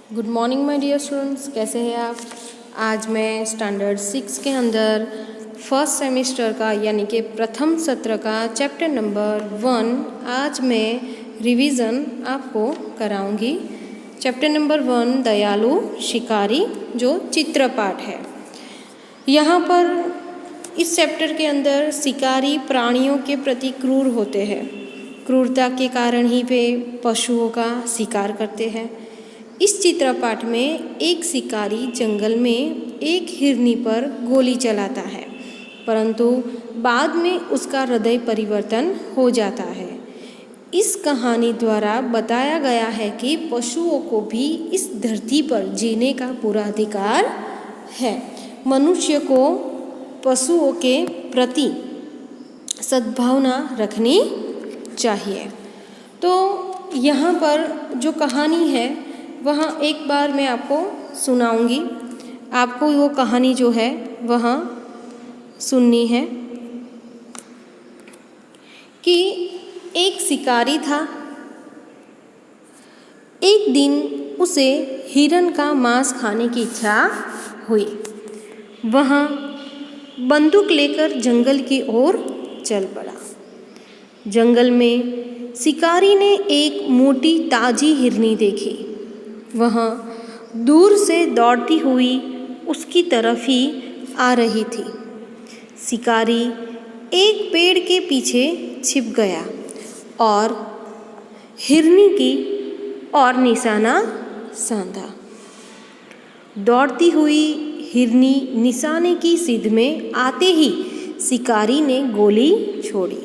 Good morning my dear students, कैसे हैं आप। आज मैं स्टैंडर्ड 6 के अंदर फर्स्ट सेमेस्टर का यानी कि प्रथम सत्र का चैप्टर नंबर 1 आज मैं रिवीजन आपको कराऊंगी। चैप्टर नंबर 1 दयालु शिकारी, जो चित्रपाठ है। यहाँ पर इस चैप्टर के अंदर शिकारी प्राणियों के प्रति क्रूर होते हैं। क्रूरता के कारण ही वे पशुओं का शिकार करते हैं। इस चित्रपाठ में एक शिकारी जंगल में एक हिरनी पर गोली चलाता है, परंतु बाद में उसका हृदय परिवर्तन हो जाता है। इस कहानी द्वारा बताया गया है कि पशुओं को भी इस धरती पर जीने का पूरा अधिकार है। मनुष्य को पशुओं के प्रति सद्भावना रखनी चाहिए। तो यहाँ पर जो कहानी है वहाँ एक बार मैं आपको सुनाऊंगी। आपको वो कहानी जो है वहाँ सुननी है कि एक शिकारी था। एक दिन उसे हिरन का मांस खाने की इच्छा हुई। वहाँ बंदूक लेकर जंगल की ओर चल पड़ा। जंगल में शिकारी ने एक मोटी ताजी हिरनी देखी। वह दूर से दौड़ती हुई उसकी तरफ ही आ रही थी। शिकारी एक पेड़ के पीछे छिप गया और हिरनी की ओर निशाना साधा। दौड़ती हुई हिरनी निशाने की सीध में आते ही शिकारी ने गोली छोड़ी।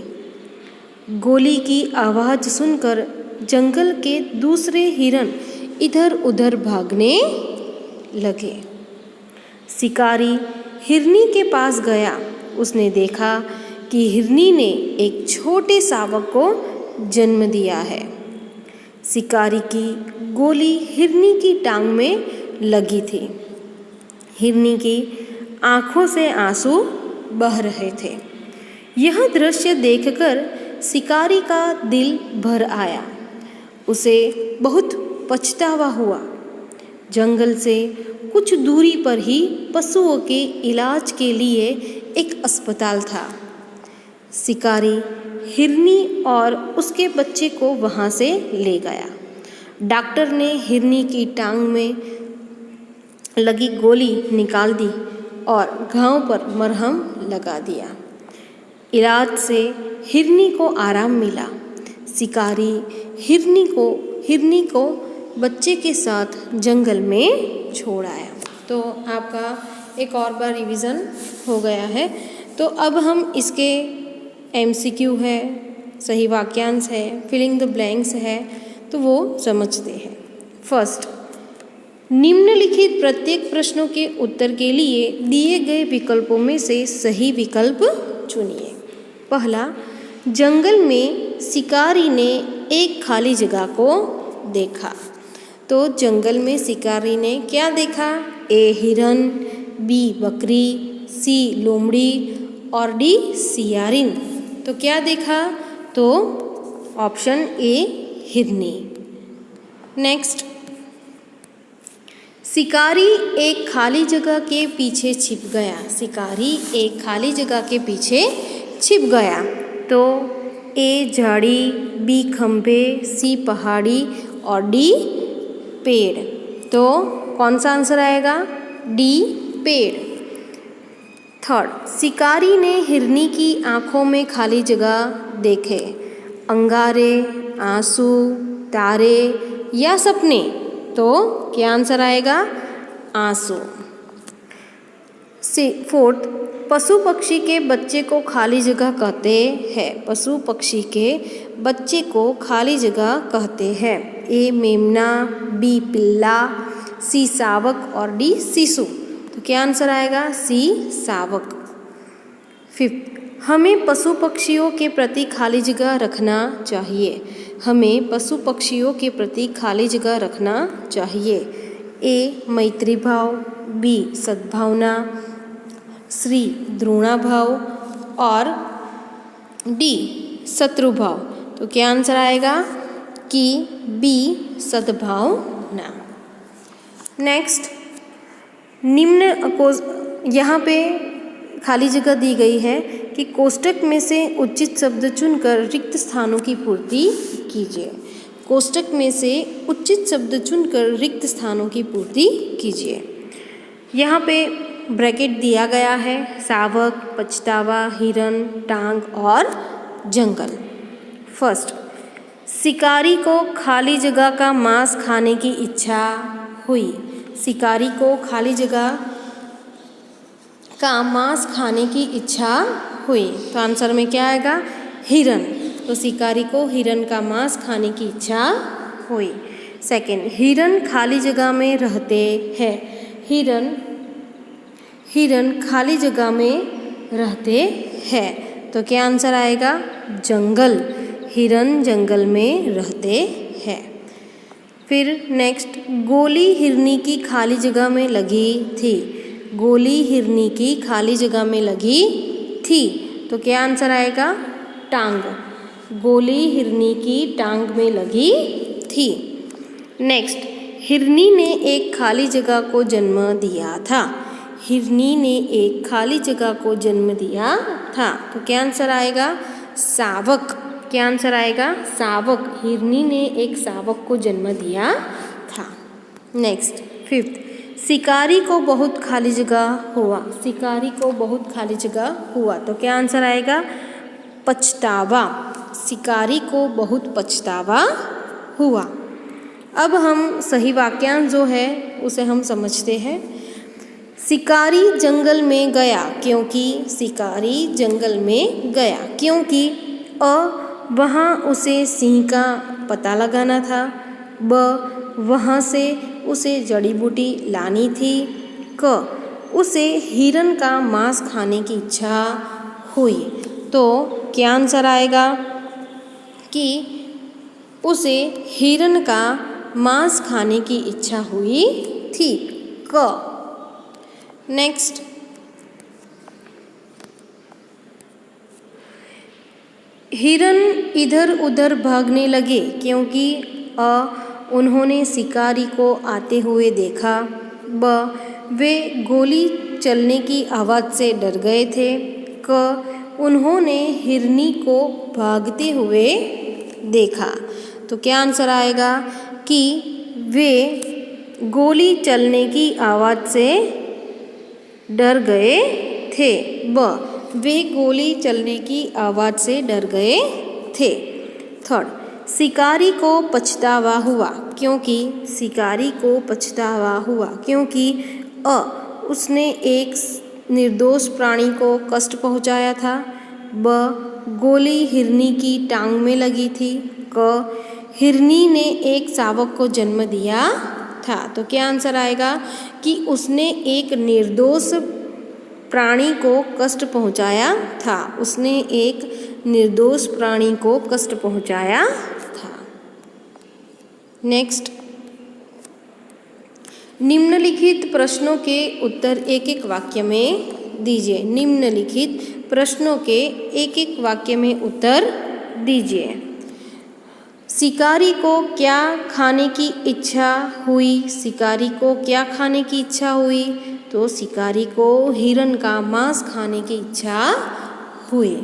गोली की आवाज़ सुनकर जंगल के दूसरे हिरन इधर उधर भागने लगे। शिकारी हिरनी के पास गया। उसने देखा कि हिरनी ने एक छोटे शावक को जन्म दिया है। शिकारी की गोली हिरनी की टांग में लगी थी। हिरनी की आंखों से आंसू बह रहे थे। यह दृश्य देखकर शिकारी का दिल भर आया। उसे बहुत पछतावा हुआ। जंगल से कुछ दूरी पर ही पशुओं के इलाज के लिए एक अस्पताल था। शिकारी हिरनी और उसके बच्चे को वहां से ले गया। डॉक्टर ने हिरनी की टांग में लगी गोली निकाल दी और घाव पर मरहम लगा दिया। इलाज से हिरनी को आराम मिला। शिकारी हिरनी को बच्चे के साथ जंगल में छोड़ आया। तो आपका एक और बार रिवीजन हो गया है। तो अब हम इसके MCQ है, सही वाक्यांश है, फिलिंग द ब्लैंक्स है, तो वो समझते हैं। फर्स्ट, निम्नलिखित प्रत्येक प्रश्नों के उत्तर के लिए दिए गए विकल्पों में से सही विकल्प चुनिए। पहला, जंगल में शिकारी ने एक खाली जगह को देखा। तो जंगल में शिकारी ने क्या देखा? A हिरन, B बकरी, C लोमड़ी और D सियारिन। तो क्या देखा? तो ऑप्शन A हिरनी। नेक्स्ट, शिकारी एक खाली जगह के पीछे छिप गया। शिकारी एक खाली जगह के पीछे छिप गया। तो A झाड़ी, B खंभे, C पहाड़ी और D पेड़। तो कौन सा आंसर आएगा? D पेड़। थर्ड, शिकारी ने हिरनी की आंखों में खाली जगह देखे। अंगारे, आंसू, तारे या सपने। तो क्या आंसर आएगा? आंसू। फोर्थ, पशु पक्षी के बच्चे को खाली जगह कहते हैं। पशु पक्षी के बच्चे को खाली जगह कहते हैं। A मेमना, B पिल्ला, C शावक और D शिशु। तो क्या आंसर आएगा? C शावक। फिफ्थ, हमें पशु पक्षियों के प्रति खाली जगह रखना चाहिए। हमें पशु पक्षियों के प्रति खाली जगह रखना चाहिए। A मैत्री भाव, B सद्भावना, C द्रोणा भाव और D शत्रु भाव। तो क्या आंसर आएगा कि B सद्भावना। नेक्स्ट, यहाँ पे खाली जगह दी गई है कि कोष्टक में से उचित शब्द चुनकर रिक्त स्थानों की पूर्ति कीजिए। कोष्टक में से उचित शब्द चुनकर रिक्त स्थानों की पूर्ति कीजिए। यहाँ पे ब्रैकेट दिया गया है, शावक, पछतावा, हिरन, टांग और जंगल। फर्स्ट, शिकारी को खाली जगह का मांस खाने की इच्छा हुई। शिकारी को खाली जगह का मांस खाने की इच्छा हुई, तो आंसर में क्या आएगा? हिरन। तो शिकारी को हिरन का मांस खाने की इच्छा हुई। सेकंड, हिरन खाली जगह में रहते हैं। हिरन खाली जगह में रहते हैं, तो क्या आंसर आएगा? जंगल। हिरन जंगल में रहते हैं। फिर नेक्स्ट, गोली हिरनी की खाली जगह में लगी थी। गोली हिरनी की खाली जगह में लगी थी, तो क्या आंसर आएगा? टांग। गोली हिरनी की टांग में लगी थी। नेक्स्ट, हिरनी ने एक खाली जगह को जन्म दिया था। हिरनी ने एक खाली जगह को जन्म दिया था, तो क्या आंसर आएगा? शावक। क्या आंसर आएगा? शावक। हिरनी ने एक शावक को जन्म दिया था। नेक्स्ट, फिफ्थ, शिकारी को बहुत खाली जगह हुआ। शिकारी को बहुत खाली जगह हुआ, तो क्या आंसर आएगा? पछतावा। शिकारी को बहुत पछतावा हुआ। अब हम सही वाक्यांश जो है उसे हम समझते हैं। शिकारी जंगल में गया क्योंकि शिकारी जंगल में गया क्योंकि वहाँ उसे सिंह का पता लगाना था। वहाँ से उसे जड़ी बूटी लानी थी। उसे हिरन का मांस खाने की इच्छा हुई, तो क्या आंसर आएगा? कि उसे हिरन का मांस खाने की इच्छा हुई थी। नेक्स्ट, हिरन इधर उधर भागने लगे क्योंकि उन्होंने शिकारी को आते हुए देखा। वे गोली चलने की आवाज़ से डर गए थे। उन्होंने हिरनी को भागते हुए देखा, तो क्या आंसर आएगा? कि वे गोली चलने की आवाज़ से डर गए थे। वे गोली चलने की आवाज़ से डर गए थे। थर्ड, शिकारी को पछतावा हुआ क्योंकि शिकारी को पछतावा हुआ क्योंकि उसने एक निर्दोष प्राणी को कष्ट पहुंचाया था। गोली हिरनी की टांग में लगी थी। हिरनी ने एक शावक को जन्म दिया था, तो क्या आंसर आएगा? कि उसने एक निर्दोष प्राणी को कष्ट पहुंचाया था। उसने एक निर्दोष प्राणी को कष्ट पहुंचाया था। नेक्स्ट, निम्नलिखित प्रश्नों के उत्तर एक एक वाक्य में दीजिए। निम्नलिखित प्रश्नों के एक एक वाक्य में उत्तर दीजिए। शिकारी को क्या खाने की इच्छा हुई? शिकारी को क्या खाने की इच्छा हुई? तो शिकारी को हिरन का मांस खाने की इच्छा हुई।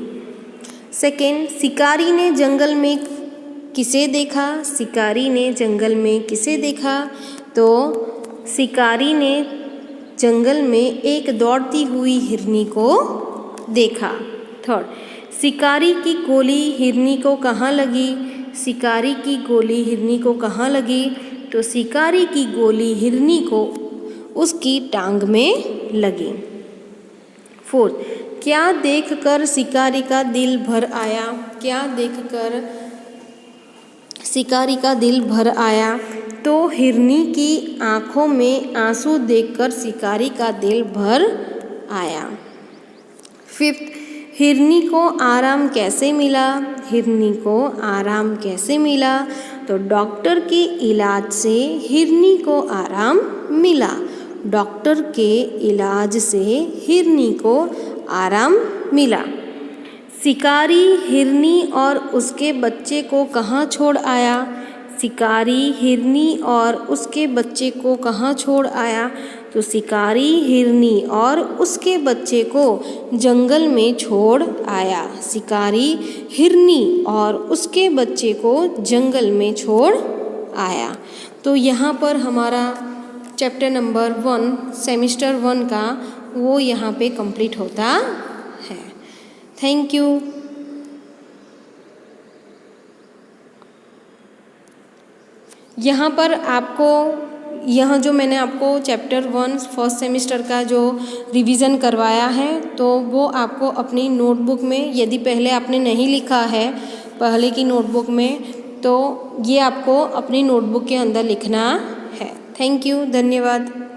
सेकेंड, शिकारी ने जंगल में किसे देखा? शिकारी ने जंगल में किसे देखा? तो शिकारी ने जंगल में एक दौड़ती हुई हिरनी को देखा। थर्ड, शिकारी की गोली हिरनी को कहाँ लगी? शिकारी की गोली हिरनी को कहाँ लगी? तो शिकारी की गोली हिरनी को उसकी टांग में लगी। फोर्थ, क्या देखकर शिकारी का दिल भर आया? क्या देखकर शिकारी का दिल भर आया? तो हिरनी की आँखों में आंसू देखकर शिकारी का दिल भर आया। फिफ्थ, हिरनी को आराम कैसे मिला? हिरनी को आराम कैसे मिला? तो डॉक्टर के इलाज से हिरनी को आराम मिला। डॉक्टर के इलाज से हिरनी को आराम मिला। शिकारी हिरनी और उसके बच्चे को कहाँ छोड़ आया? शिकारी हिरनी और उसके बच्चे को कहाँ छोड़ आया? तो शिकारी हिरनी और उसके बच्चे को जंगल में छोड़ आया। शिकारी हिरनी और उसके बच्चे को जंगल में छोड़ आया। तो यहाँ पर हमारा चैप्टर नंबर 1 सेमेस्टर 1 का वो यहाँ पे कंप्लीट होता है। Thank you. यहाँ पर आपको जो मैंने आपको चैप्टर 1 फर्स्ट सेमेस्टर का जो रिवीज़न करवाया है तो वो आपको अपनी नोटबुक में, यदि पहले आपने नहीं लिखा है पहले की नोटबुक में, तो ये आपको अपनी नोटबुक के अंदर लिखना है। थैंक यू, धन्यवाद।